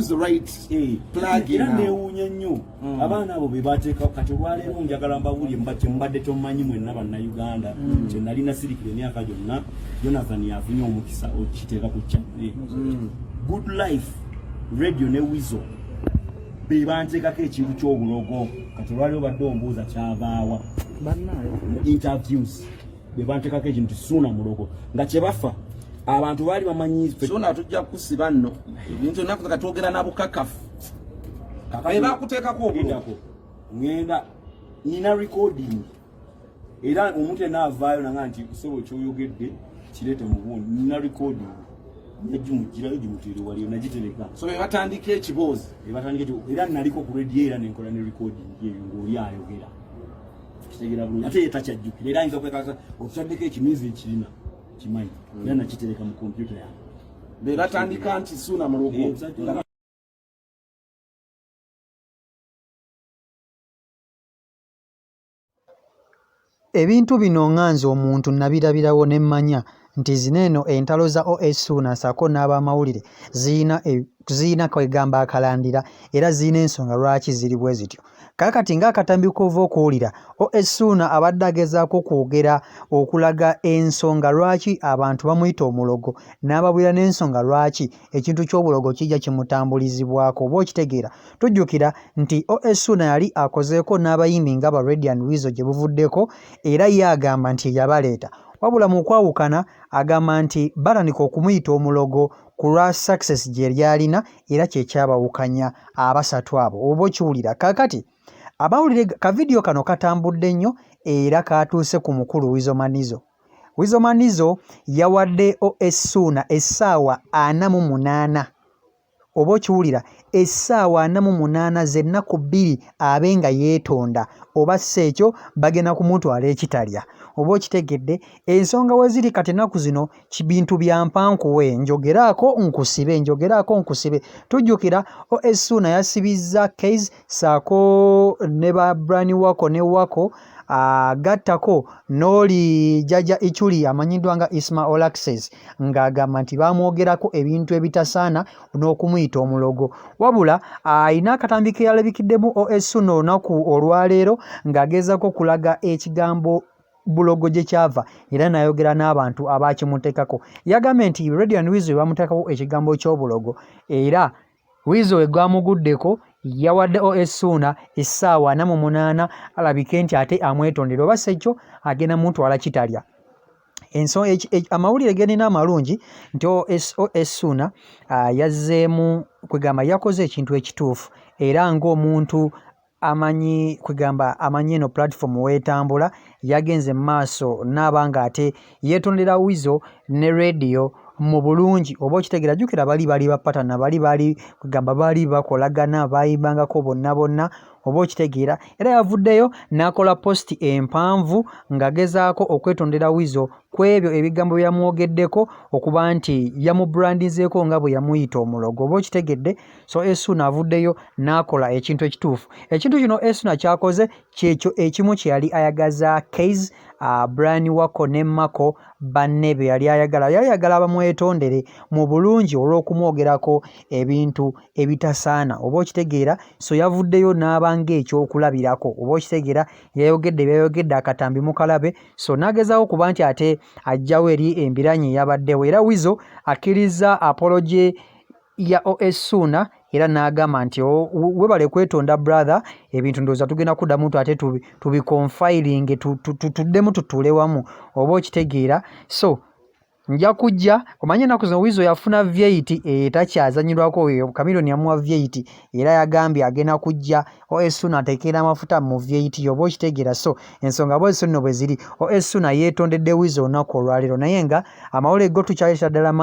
choose the right plug in. Neewuunya nnyo abaana abo be bateeka kati olwaleero njagala mbawulye mbadde tomanyi mwenna bannayuganda kye nalina sirikira emyaka gyonna Jonathan yafunye omukisa okiteeka ku channel. Good Life Radio ne Weasel be banteekako ekintu ky'obulogo kati olwaleero badde ombuuza kyavaawa interviews be banteekako ekintu Ssuuna mulogo nga kye bafa abantu bali bamanyi Ssuuna tujja kusiba nno ebintu nakuza katwogera nabukakafu be bakuteekako obuloko ngenda nina recording era omuntu enaavaayo nanga nti kusebo kyoyogedde kireete mu bundi nina recording nejjumugirayo gimuteere waliyo nagitereka so be batandika ekiboozi era naliko ku radio era nenkola ne recording eyo ng'oli ayogera kitegera bulungi ate yetakyajjukira era ayinza kwekasa okutaddeko ekimizi ekirina kimanyi era nakitereka mu kompyuta yange be batandika nti Ssuuna mulogo ebintu bino nganze omuntu nabirabirawo ne mmanya nti zineeno entalo za OS Ssuuna sako n'abamawulire ziyina kwegamba akalandira era ziyina ensonga lwaki ziri bwe zityo. Kakati ng'akatambi k'ova okuwulira OS Ssuuna abadde agezaako kwogera okulaga ensonga lwaki abantu bamuyita omulogo n'ababwira n'ensonga lwaki ekintu ky'obulogo kijja kimutambulizibwako oba okitegeera. Tujjukira nti OS Ssuuna yali akozeeko n'abayimbi nga ba Radio and Weasel gye buvuddeko era ye agamba nti yabaleeta wabula mu kwawukana agamba nti batandika okumuyita omulogo ku lwa success gye lyalina era kyekyabawukanya abasatu abo oba okiwulira. Kakati abawulire kavidiyo kano katambudde nnyo era katuuse ku mukulu Weasel Manizo. Weasel Manizo yawadde OS Ssuuna essaawa 48 oba okiwulira essaawa 48 z'ennaku 2 abe nga yeetonda oba si ekyo bagenda kumutwala ekitalya oba okitegedde. Ensonga we ziri kati ennaku zino bintu bya mpankuwe njogeraako nkusibe. Tujjukira OS Ssuuna yasibizza case saako ne ba Brani Wako ne Wako gattako n'oli Jaja Ichuli amanyiddwa nga Ismail Access ng'agamba nti bamwogerako ebintu ebitasaana n'okumuyita omulogo wabula ayina akatambi ke yalabikiddemu OS Ssuuna olunaku olwaleero ng'agezaako kulaga ekigambo bulogo gye kyava era nayogera n'abantu abakimuteekako. Yagambye nti Radio and Weasel bamuteekako ekigambo ky'obulogo era Weasel egwamuguddeko yawadde OS Ssuuna essaawa 48 alabike nti ate amwetondera oba si ekyo agenda mutwala kitalya. Amawulire genina amalungi nti OS Ssuuna yazzeemu kwegamba yakoze ekintu ekituufu era ng'omuntu amanyi eno platform wetambula yagenze maaso n'abanga ate yeetondera Weasel ne radio mu bulungi oba okitegeera. Jjukira bali bapatana bali kwegamba bali bakolagana bayimbangako bonna oba okitegeera era yavuddeyo n'akola posti empanvu ng'agezaako okwetondera Weasel ku ebyo ebigambo byamwogeddeko okuba nti yamubrandinzeeko nga bwe yamuyita omulogo oba okitegedde. So Ssuuna avuddeyo n'akola ekintu ekituufu. Ekintu kino Ssuuna kyakoze kyekyo ekimu kye yali ayagaza case Brani Wako ne Mako banne be yali ayagala bamwetondere mu bulungi olw'okumwogerako ebintu ebitasaana oba okitegeera. So yavuddeyo n'abanga ekyokulabirako oba okitegeera yayogedde byayogedde akatambi mukalabe. So n'agezaako kuba nti ate ajjawo eri embiranye eyabaddewo era Weasel akkiriza apology ya OS Ssuuna era n'agamba nti webale kwetonda brother ebintu ndowooza tugenda kuddamu ate tubikonfiling tuddemu tutuule wamu oba okitegeera. So nja kujja omanye ennaku zino Weasel yafuna V8 etakyazanyirwako Chameleone yamuwa V8 era yagambye agenda kujja OS Ssuuna ateekera amafuta mu V8 oba okitegeera. So ensonga bwe zino bwe ziri OS Ssuuna yeetondedde Weasel olunaku olwaleero naye nga amawulire go tukyayita ddala